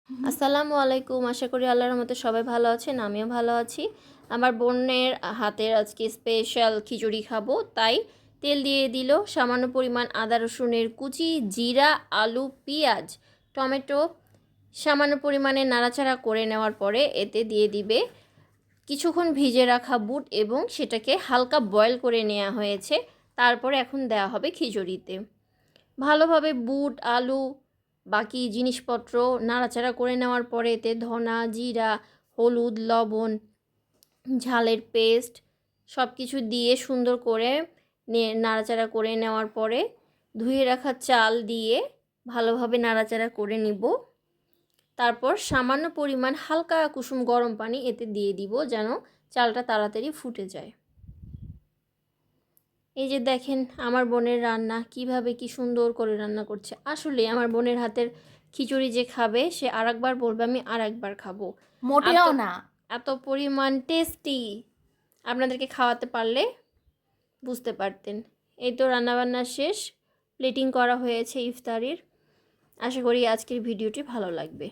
আসসালামু আলাইকুম। আশা করি আল্লাহর রহমতে সবাই ভালো আছেন, আমিও ভালো আছি। আমার বোনের হাতের আজকে স্পেশাল খিচুড়ি খাবো, তাই তেল দিয়ে দিল, সামান্য পরিমাণ আদা রসুনের কুচি, জিরা, আলু, পেঁয়াজ, টমেটো, সামান্য পরিমাণে নাড়াচাড়া করে নেওয়ার পরে এতে দিয়ে দিবে কিছুক্ষণ ভিজে রাখা বুট এবং সেটাকে হালকা বয়েল করে নেওয়া হয়েছে। তারপরে এখন দেওয়া হবে খিচুড়িতে। ভালোভাবে বুট, আলু, বাকি জিনিসপত্র নাড়াচাড়া করে নেওয়ার পরে এতে ধনা, জিরা, হলুদ, লবণ, ঝালের পেস্ট সব কিছু দিয়ে সুন্দর করে নাড়াচাড়া করে নেওয়ার পরে ধুয়ে রাখা চাল দিয়ে ভালোভাবে নাড়াচাড়া করে নিব। তারপর সামান্য পরিমাণ হালকা কুসুম গরম পানি এতে দিয়ে দিব যেন চালটা তাড়াতাড়ি ফুটে যায়। এই যে দেখেন আমার বোনের রান্না কিভাবে কি সুন্দর করে রান্না করছে। আসলে আমার বোনের হাতের খিচুড়ি যে খাবে সে আরেকবার বলবে আমি আরেকবার খাবো। মোটেও না। এত পরিমাণ টেস্টি, আপনাদেরকে খাওয়াতে পারলে বুঝতে পারতেন। এই তো রান্নাবান্না শেষ, প্লেটিং করা হয়েছে ইফতারির। আশা করি আজকের ভিডিওটি ভালো লাগবে।